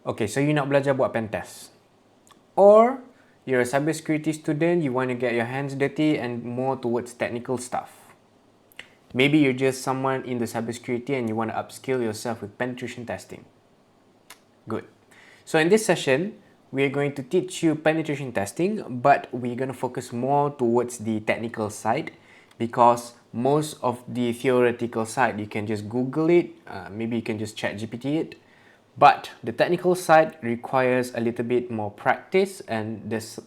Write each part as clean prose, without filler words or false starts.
Okay, so you nak belajar buat pen test. Or you're a cybersecurity student, you want to get your hands dirty and more towards technical stuff. Maybe you're just someone in the cybersecurity and you want to upskill yourself with penetration testing. Good. So in this session, we're going to teach you penetration testing, but we're going to focus more towards the technical side because most of the theoretical side, you can just Google it, maybe you can just chat GPT it. But the technical side requires a little bit more practice, and there's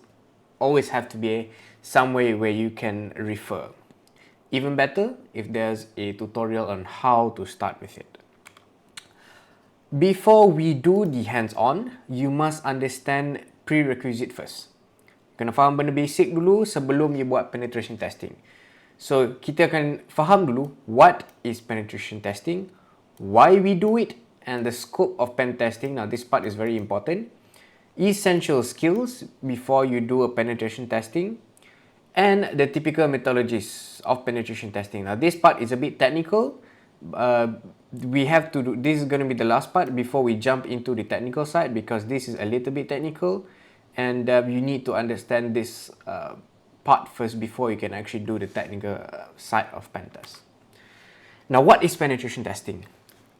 always have to be some way where you can refer. Even better if there's a tutorial on how to start with it. Before we do the hands-on, you must understand prerequisite first. Kena faham benda basic dulu sebelum you buat penetration testing. So, kita akan faham dulu what is penetration testing, why we do it, and the scope of pen testing. Now, this part is very important. Essential skills before you do a penetration testing, and the typical methodologies of penetration testing. Now, this part is a bit technical. We have to do, this is going to be the last part before we jump into the technical side, because this is a little bit technical, and you need to understand this part first before you can actually do the technical side of pen test. Now, what is penetration testing?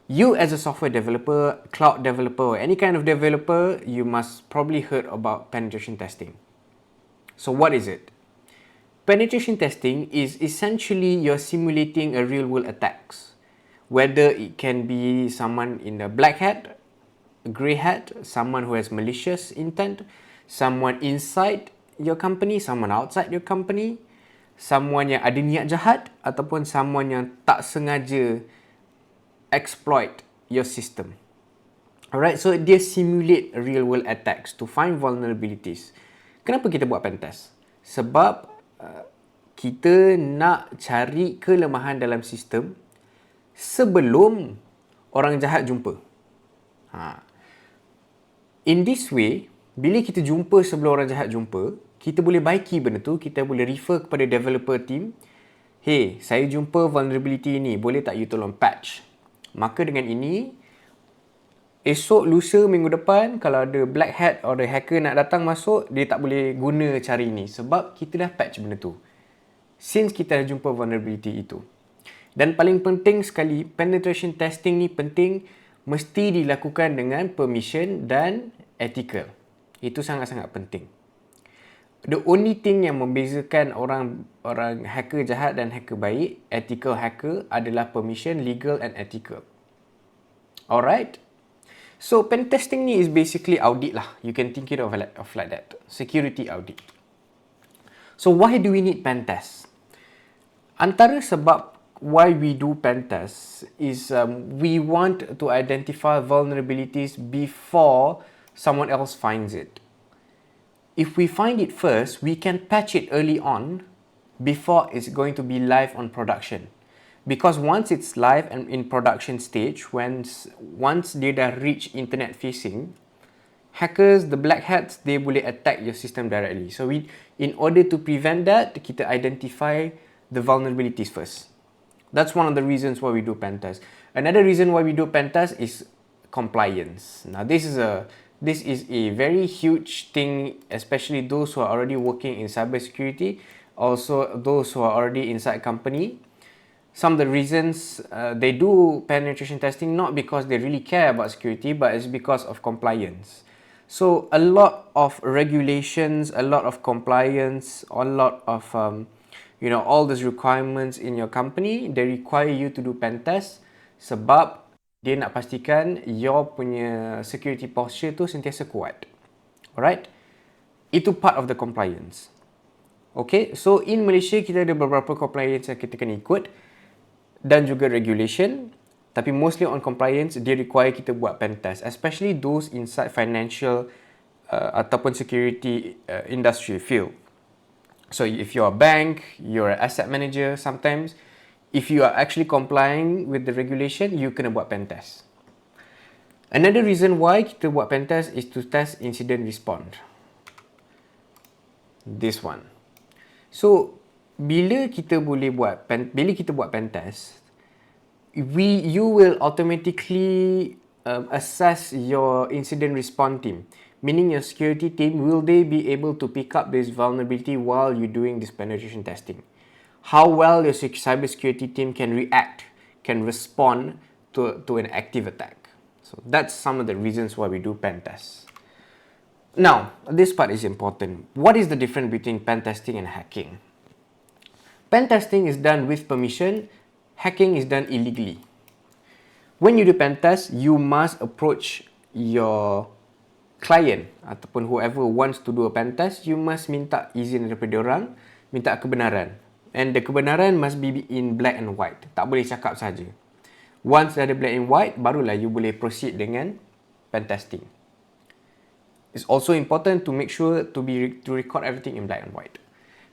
You as a software developer, cloud developer, or any kind of developer, you must probably heard about penetration testing. So what is it? Penetration testing is essentially you're simulating a real world attacks. Whether it can be someone in a black hat, a grey hat, someone who has malicious intent, someone inside your company, someone outside your company, someone yang ada niat jahat, ataupun someone yang tak sengaja exploit your system. Alright, so dia simulate real world attacks to find vulnerabilities. Kenapa kita buat pen test? Sebab kita nak cari kelemahan dalam sistem sebelum orang jahat jumpa. In this way, bila kita jumpa sebelum orang jahat jumpa, kita boleh baiki benda tu, kita boleh refer kepada developer team, hey, saya jumpa vulnerability ni, boleh tak you tolong patch? Maka dengan ini, esok, lusa, minggu depan, kalau ada black hat atau ada hacker nak datang masuk, dia tak boleh guna cara ini sebab kita dah patch benda tu. Since kita dah jumpa vulnerability itu. Dan paling penting sekali, penetration testing ni penting, mesti dilakukan dengan permission dan ethical. Itu sangat-sangat penting. The only thing yang membezakan orang hacker jahat dan hacker baik, ethical hacker, adalah permission, legal and ethical. Alright? So, pen testing ni is basically audit lah. You can think it of like that. Security audit. So, why do we need pen test? Antara sebab why we do pen test is we want to identify vulnerabilities before someone else finds it. If we find it first, we can patch it early on before it's going to be live on production. Because once it's live and in production stage, once dia dah reach internet facing, hackers, the black hats, they boleh attack your system directly. So in order to prevent that, kita identify the vulnerabilities first. That's one of the reasons why we do pen test. Another reason why we do pen test is compliance. Now this is a very huge thing, especially those who are already working in cybersecurity, also those who are already inside company. Some of the reasons they do penetration testing, not because they really care about security, but it's because of compliance. So a lot of regulations, a lot of compliance, a lot of all those requirements in your company, they require you to do pen test sebab dia nak pastikan your punya security posture tu sentiasa kuat. Alright? Itu part of the compliance. Okay, so in Malaysia kita ada beberapa compliance yang kita kena ikut dan juga regulation. Tapi mostly on compliance, dia require kita buat pen test. Especially those inside financial ataupun security industry field. So if you're a bank, you're an asset manager, sometimes if you are actually complying with the regulation, you kena buat pen test. Another reason why kita buat pen test is to test incident response. This one. So, bila kita buat pen test, you will automatically assess your incident response team. Meaning your security team, will they be able to pick up this vulnerability while you're doing this penetration testing? How well your cybersecurity team can react, can respond to an active attack. So that's some of the reasons why we do pen tests. Now, this part is important. What is the difference between pen testing and hacking? Pen testing is done with permission, hacking is done illegally. When you do pen test, you must approach your client ataupun whoever wants to do a pen test, you must minta izin daripada orang, minta kebenaran. And the kebenaran must be in black and white. Tak boleh cakap saja. Once dah ada black and white, barulah you boleh proceed dengan pen testing. It's also important to make sure to record everything in black and white.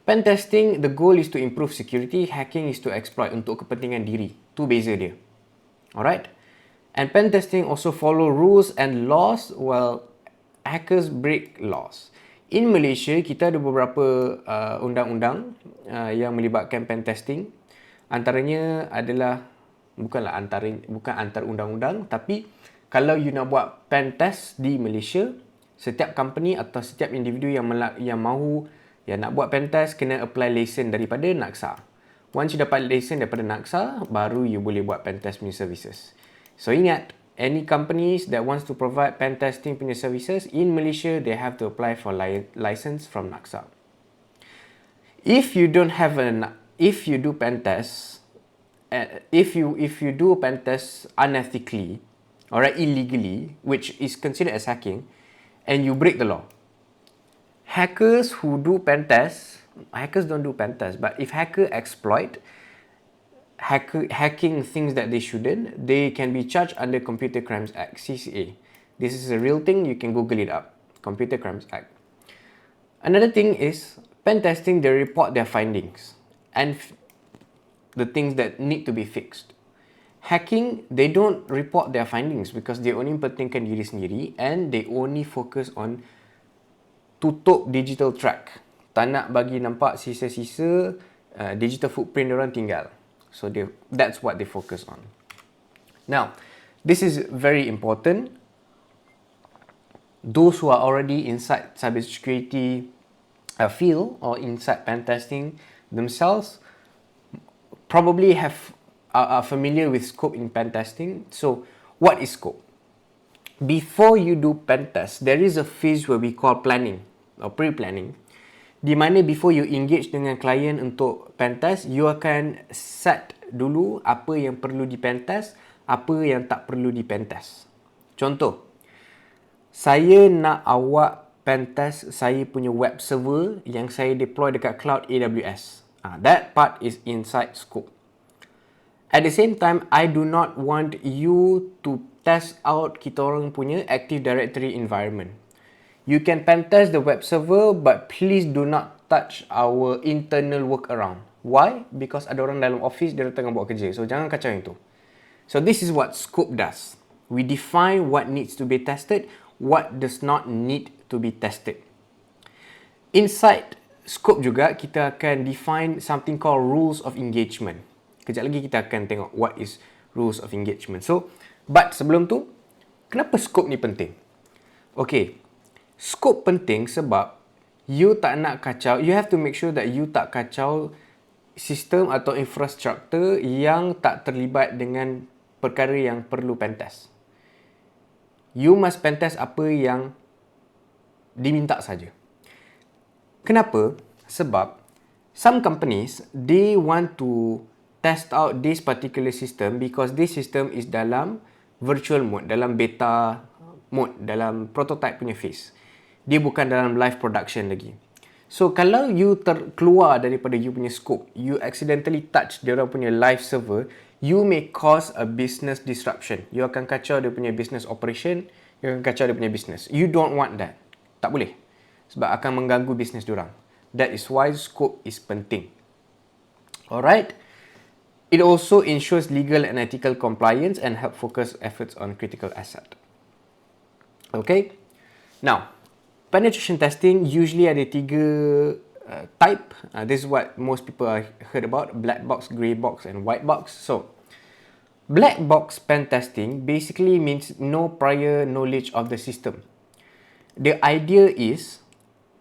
Pen testing, the goal is to improve security. Hacking is to exploit untuk kepentingan diri. Tu beza dia. Alright? And pen testing also follow rules and laws while hackers break laws. In Malaysia, kita ada beberapa undang-undang yang melibatkan pen testing. Antaranya adalah bukan antar undang-undang, tapi kalau you nak buat pen test di Malaysia, setiap company atau setiap individu yang mahu nak buat pen test kena apply lesen daripada NACSA. Once you dapat lesen daripada NACSA, baru you boleh buat pen test punya services. So ingat, any companies that wants to provide pen testing punya services in Malaysia, they have to apply for license from NACSA. If you do pen test, if you do a pen test unethically or illegally, which is considered as hacking, and you break the law, hackers who do pen tests, hackers don't do pen tests, but if hacker exploit hacking things that they shouldn't, they can be charged under Computer Crimes Act, CCA. This is a real thing, you can Google it up, Computer Crimes Act. Another thing is, pen testing, they report their findings and the things that need to be fixed. Hacking, they don't report their findings because they only pentingkan diri sendiri and they only focus on tutup digital track. Tak nak bagi nampak sisa-sisa digital footprint diorang tinggal. So that's what they focus on. Now, this is very important. Those who are already inside cybersecurity field or inside pen testing themselves probably are familiar with scope in pen testing. So, what is scope? Before you do pen test, there is a phase where we call planning or pre-planning. Di mana before you engage dengan klien untuk pen test, you akan set dulu apa yang perlu di pen test, apa yang tak perlu di pen test. Contoh, saya nak awak pen test saya punya web server yang saya deploy dekat cloud AWS. That part is inside scope. At the same time, I do not want you to test out kita orang punya Active Directory environment. You can pen test the web server, but please do not touch our internal workaround. Why? Because ada orang dalam office, dia tengah buat kerja. So, jangan kacau itu. So, this is what scope does. We define what needs to be tested, what does not need to be tested. Inside scope juga, kita akan define something called rules of engagement. Kejap lagi kita akan tengok what is rules of engagement. So, but sebelum tu, kenapa scope ni penting? Okay, scope penting sebab you tak nak kacau, you have to make sure that you tak kacau sistem atau infrastruktur yang tak terlibat dengan perkara yang perlu pen test. You must pen test apa yang diminta saja. Kenapa? Sebab some companies, they want to test out this particular system because this system is dalam virtual mode, dalam beta mode, dalam prototype punya phase. Dia bukan dalam live production lagi. So, kalau you terkeluar daripada you punya scope, you accidentally touch dia orang punya live server, you may cause a business disruption. You akan kacau dia punya business operation, you akan kacau dia punya business. You don't want that. Tak boleh. Sebab akan mengganggu business diorang. That is why scope is penting. Alright? It also ensures legal and ethical compliance and help focus efforts on critical asset. Okay? Now, penetration testing usually ada tiga type. This is what most people have heard about, black box, grey box and white box. So, Black box pen testing basically means no prior knowledge of the system. The idea is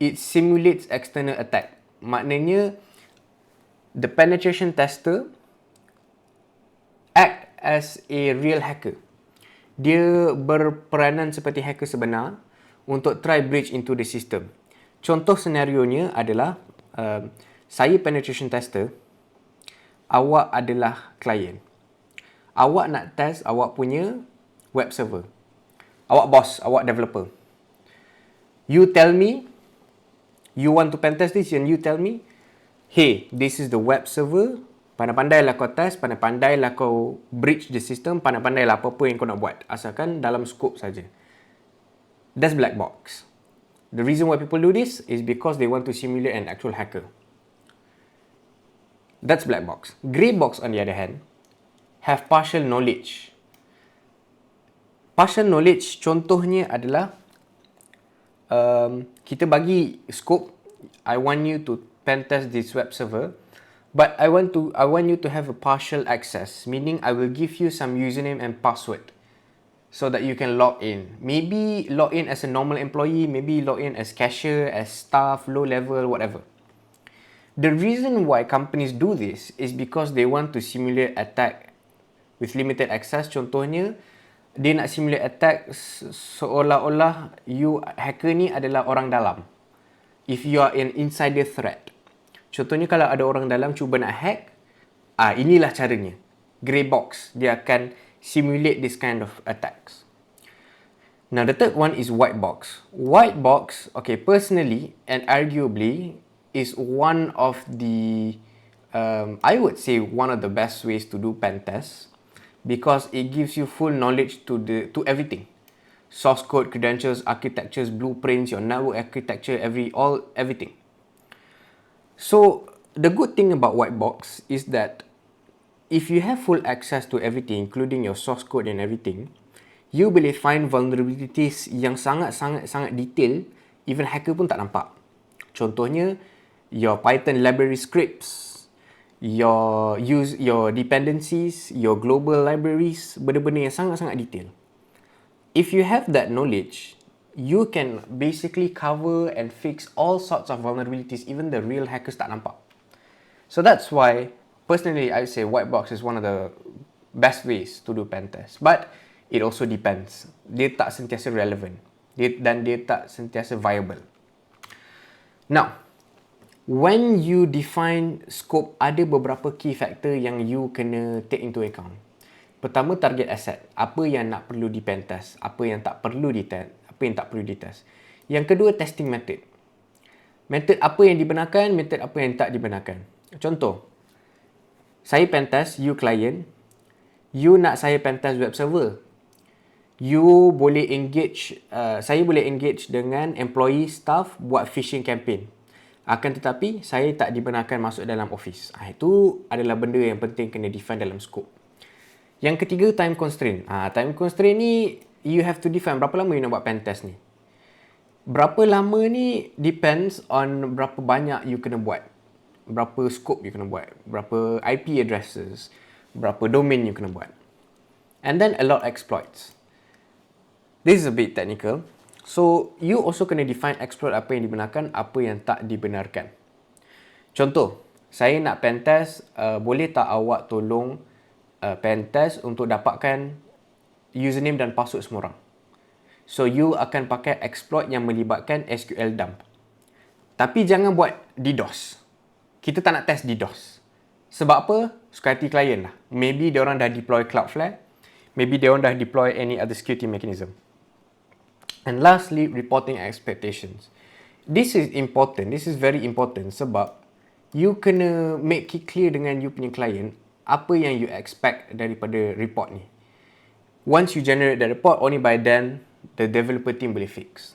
it simulates external attack. Maknanya the penetration tester act as a real hacker. Dia berperanan seperti hacker sebenar untuk try breach into the system. Contoh senarionya adalah saya penetration tester, awak adalah klien. Awak nak test awak punya web server. Awak bos, awak developer. You tell me, you want to pen test this and you tell me, hey, this is the web server, pandai-pandailah kau test, pandai-pandailah kau breach the system, pandai-pandailah apa-apa yang kau nak buat. Asalkan dalam scope saja. That's black box. The reason why people do this is because they want to simulate an actual hacker. That's black box. Grey box on the other hand, have partial knowledge. Partial knowledge contohnya adalah kita bagi scope, I want you to pen test this web server, but I want you to have a partial access, meaning I will give you some username and password so that you can log in. Maybe log in as a normal employee, maybe log in as cashier, as staff, low level, whatever. The reason why companies do this is because they want to simulate attack with limited access. Contohnya, dia nak simulate attack seolah-olah you hacker ni adalah orang dalam. If you are an insider threat. Contohnya kalau ada orang dalam cuba nak hack, inilah caranya. Grey box, dia akan simulate this kind of attacks. Now the third one is white box. White box, okay, personally and arguably is one of the, I would say one of the best ways to do pen tests because it gives you full knowledge to everything. Source code, credentials, architectures, blueprints, your network architecture, everything. So the good thing about white box is that if you have full access to everything, including your source code and everything, you boleh find vulnerabilities yang sangat detail, even hacker pun tak nampak. Contohnya, your Python library scripts, your dependencies, your global libraries, benda-benda yang sangat detail. If you have that knowledge, you can basically cover and fix all sorts of vulnerabilities, even the real hackers tak nampak. So that's why, personally, I would say white box is one of the best ways to do pen test. But it also depends. Dia tak sentiasa relevant. Dan dia tak sentiasa viable. Now, when you define scope, ada beberapa key factor yang you kena take into account. Pertama, target asset. Apa yang nak perlu di pen test, apa yang tak perlu di test. Yang kedua, testing method. Method apa yang dibenarkan, method apa yang tak dibenarkan. Contoh, saya pen test, you client, you nak saya pen test web server. You boleh engage, saya boleh engage dengan employee, staff buat phishing campaign. Akan tetapi, saya tak dibenarkan masuk dalam office. Itu adalah benda yang penting kena define dalam scope. Yang ketiga, time constraint. Time constraint ni, you have to define berapa lama you nak buat pen test ni. Berapa lama ni depends on berapa banyak you kena buat. Berapa scope you kena buat. Berapa IP addresses. Berapa domain you kena buat. And then a lot exploits. This is a bit technical. So, you also kena define exploit apa yang dibenarkan, apa yang tak dibenarkan. Contoh, saya nak pen test, boleh tak awak tolong pen test untuk dapatkan username dan password semua orang. So, you akan pakai exploit yang melibatkan SQL dump. Tapi jangan buat DDoS. Kita tak nak test DDoS. Sebab apa? Suka hati klien lah. Maybe diorang dah deploy Cloudflare. Maybe diorang dah deploy any other security mechanism. And lastly, reporting expectations. This is important. This is very important sebab you kena make it clear dengan you punya client apa yang you expect daripada report ni. Once you generate the report, only by then the developer team boleh fix.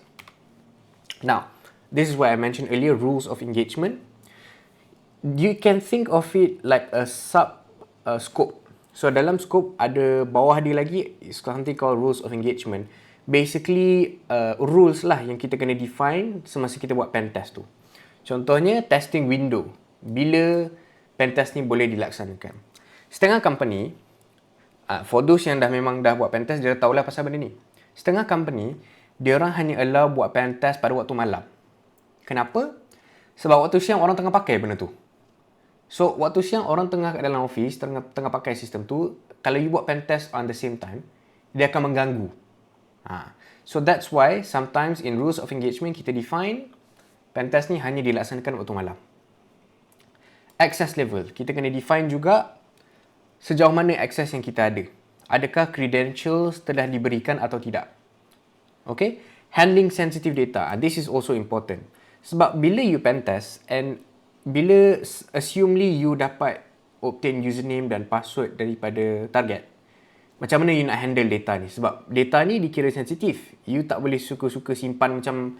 Now, this is what I mentioned earlier, rules of engagement. You can think of it like a scope. So dalam scope ada bawah dia lagi something called rules of engagement. Basically rules lah yang kita kena define semasa kita buat pen test tu. Contohnya testing window. Bila pen test ni boleh dilaksanakan. Setengah company For those yang memang dah buat pentest, dia dah tahulah pasal benda ni. Setengah company, dia orang hanya allow buat pentest pada waktu malam. Kenapa? Sebab waktu siang orang tengah pakai benda tu. So, waktu siang orang tengah kat dalam office, tengah pakai sistem tu, kalau you buat pentest on the same time, dia akan mengganggu. So, that's why sometimes in rules of engagement, kita define pentest ni hanya dilaksanakan waktu malam. Access level, kita kena define juga sejauh mana akses yang kita ada. Adakah credentials telah diberikan atau tidak? Okay? Handling sensitive data. This is also important. Sebab bila you pentest and bila assumely you dapat obtain username dan password daripada target, macam mana you nak handle data ni? Sebab data ni dikira sensitif. You tak boleh suka-suka simpan macam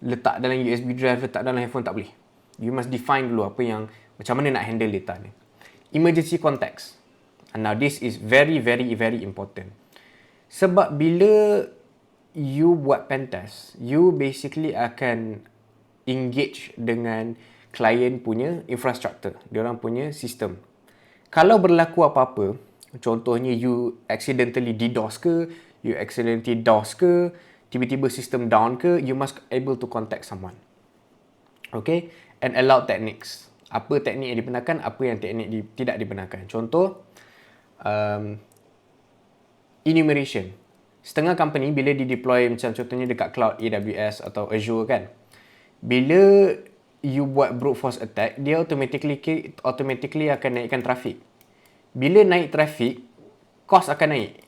letak dalam USB drive, letak dalam handphone, tak boleh. You must define dulu apa yang, macam mana nak handle data ni. Emergency context. And now this is very, very, very important. Sebab bila you buat pentest, you basically akan engage dengan klien punya infrastructure, diorang punya sistem. Kalau berlaku apa-apa, contohnya you accidentally DDoS ke, you accidentally DOS ke, tiba-tiba sistem down ke, you must able to contact someone. Okay? And allow techniques. Apa teknik yang dibenarkan, apa yang teknik tidak dibenarkan. Contoh, enumeration. Setengah company bila di-deploy macam contohnya dekat cloud AWS atau Azure kan, bila you buat brute force attack, dia automatically akan naikkan traffic. Bila naik traffic, cost akan naik.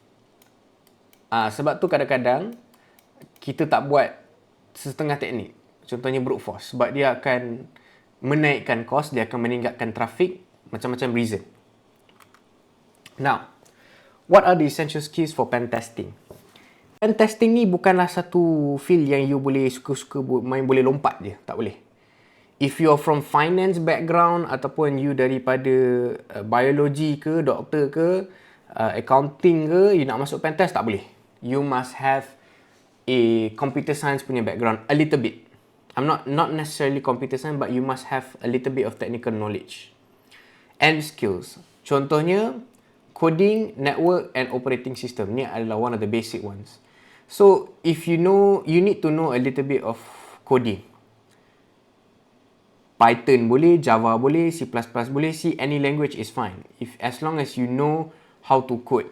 Sebab tu kadang-kadang kita tak buat setengah teknik. Contohnya brute force. Sebab dia akan menaikkan cost, dia akan meningkatkan traffic, macam-macam reason. Now, what are the essential skills for pen testing? Pen testing ni bukanlah satu field yang you boleh suka-suka boleh lompat je. Tak boleh. If you're from finance background ataupun you daripada biology ke, doktor ke, accounting ke, you nak masuk pen test, tak boleh. You must have a computer science punya background, a little bit. I'm not necessarily computer science, but you must have a little bit of technical knowledge. And skills. Contohnya, coding, network and operating system. Ni adalah one of the basic ones. So, if you know, you need to know a little bit of coding. Python boleh, Java boleh, C++ boleh, any language is fine. As long as you know how to code,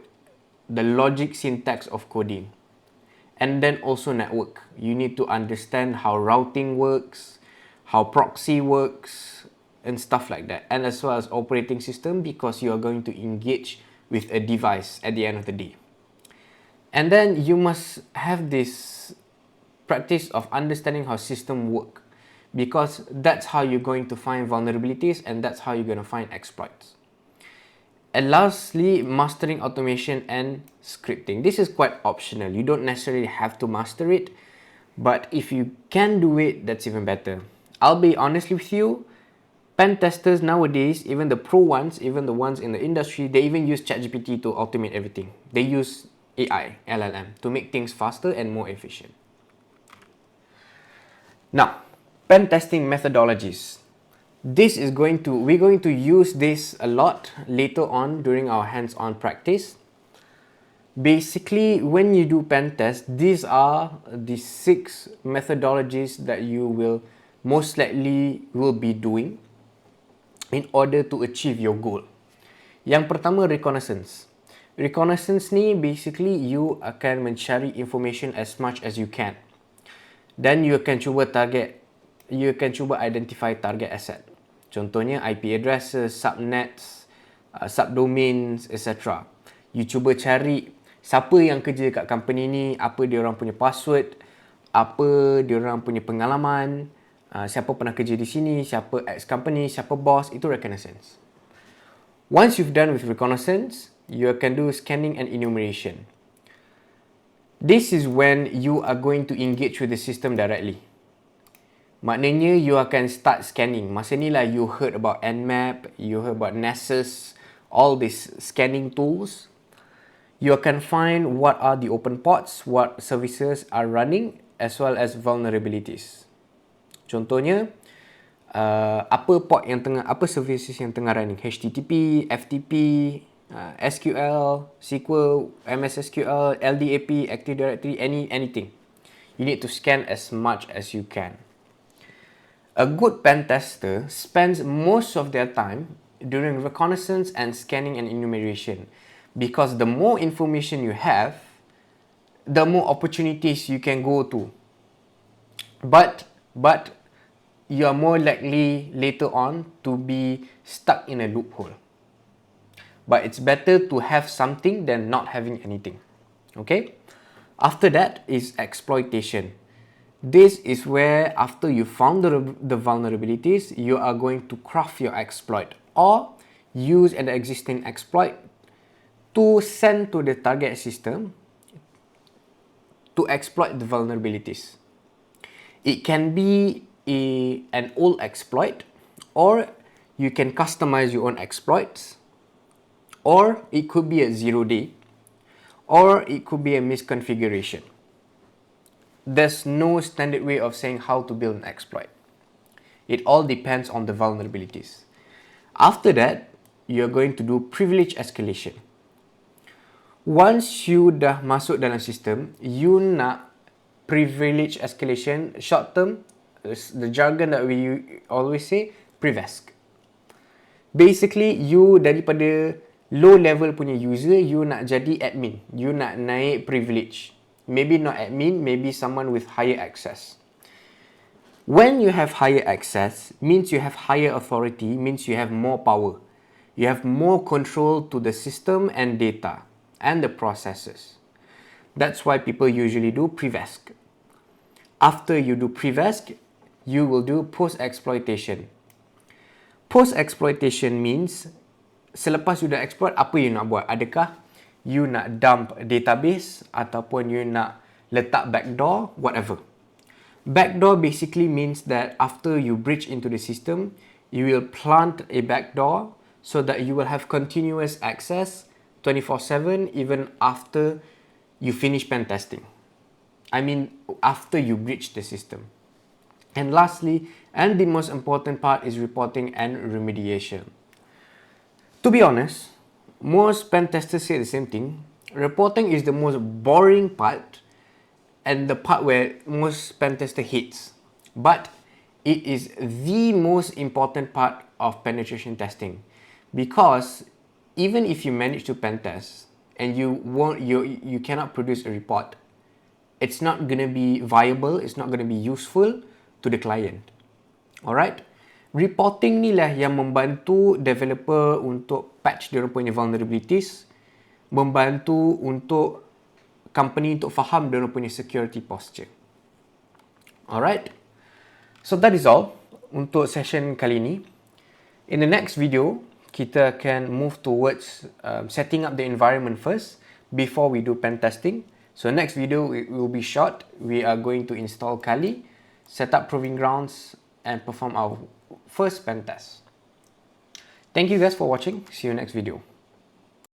the logic syntax of coding. And then also network. You need to understand how routing works, how proxy works, and stuff like that. And as well as operating system, because you are going to engage with a device at the end of the day. And then you must have this practice of understanding how system work, because that's how you're going to find vulnerabilities and that's how you're going to find exploits. And lastly, mastering automation and scripting. This is quite optional. You don't necessarily have to master it, but if you can do it, that's even better. I'll be honest with you, pen testers nowadays, even the pro ones, even the ones in the industry, they even use ChatGPT to automate everything. They use AI, LLM, to make things faster and more efficient. Now, pen testing methodologies. We're going to use this a lot later on during our hands-on practice. Basically, when you do pen test, these are the 6 methodologies that you will most likely will be doing in order to achieve your goal. Yang pertama, reconnaissance. Reconnaissance ni basically you akan mencari information as much as you can. Then you akan cuba identify target asset. Contohnya IP addresses, subnets, subdomains, etc. You cuba cari siapa yang kerja kat company ni, apa dia orang punya password, apa dia orang punya pengalaman, siapa pernah kerja di sini, siapa ex company, siapa boss, itu reconnaissance. Once you've done with reconnaissance, you can do scanning and enumeration. This is when you are going to engage with the system directly. Maknanya you akan start scanning. Masa ni lah you heard about Nmap, you heard about Nessus, all these scanning tools. You akan find what are the open ports, what services are running, as well as vulnerabilities. Contohnya, apa services yang tengah running, HTTP, FTP, SQL, SQL, MS SQL, LDAP, Active Directory, anything. You need to scan as much as you can. A good pen tester spends most of their time during reconnaissance and scanning and enumeration, because the more information you have, the more opportunities you can go to. But you are more likely later on to be stuck in a loophole. But it's better to have something than not having anything. Okay? After that is exploitation. This is where after you found the vulnerabilities, you are going to craft your exploit or use an existing exploit to send to the target system to exploit the vulnerabilities. It can be an old exploit, or you can customize your own exploits, or it could be a 0-day, or it could be a misconfiguration. There's no standard way of saying how to build an exploit. It all depends on the vulnerabilities. After that, you're going to do privilege escalation. Once you dah masuk dalam sistem, you nak privilege escalation, short term, the jargon that we always say, prevesc. Basically, you daripada low level punya user, you nak jadi admin. You nak naik privilege. Maybe not admin, maybe someone with higher access. When you have higher access, means you have higher authority, means you have more power. You have more control to the system and data and the processes. That's why people usually do prevesc. After you do prevesc, you will do post-exploitation. Post-exploitation means selepas you dah exploit, apa you nak buat? Adakah you nak dump database ataupun you nak letak backdoor, whatever. Backdoor basically means that after you breach into the system, you will plant a backdoor so that you will have continuous access 24/7 even after you finish pen testing. I mean, after you breach the system. And lastly, and the most important part, is reporting and remediation. To be honest, most pen testers say the same thing. Reporting is the most boring part and the part where most pen tester hates. But it is the most important part of penetration testing, because even if you manage to pen test and you cannot produce a report, it's not going to be viable, it's not going to be useful to the client. Alright? Reporting ni lah yang membantu developer untuk patch dia punya vulnerabilities, membantu untuk company untuk faham dia punya security posture. Alright? So that is all untuk session kali ni. In the next video, kita akan move towards setting up the environment first before we do pen testing. So next video it will be short. We are going to install Kali, set up proving grounds, and perform our first pen test. Thank you guys for watching. See you next video.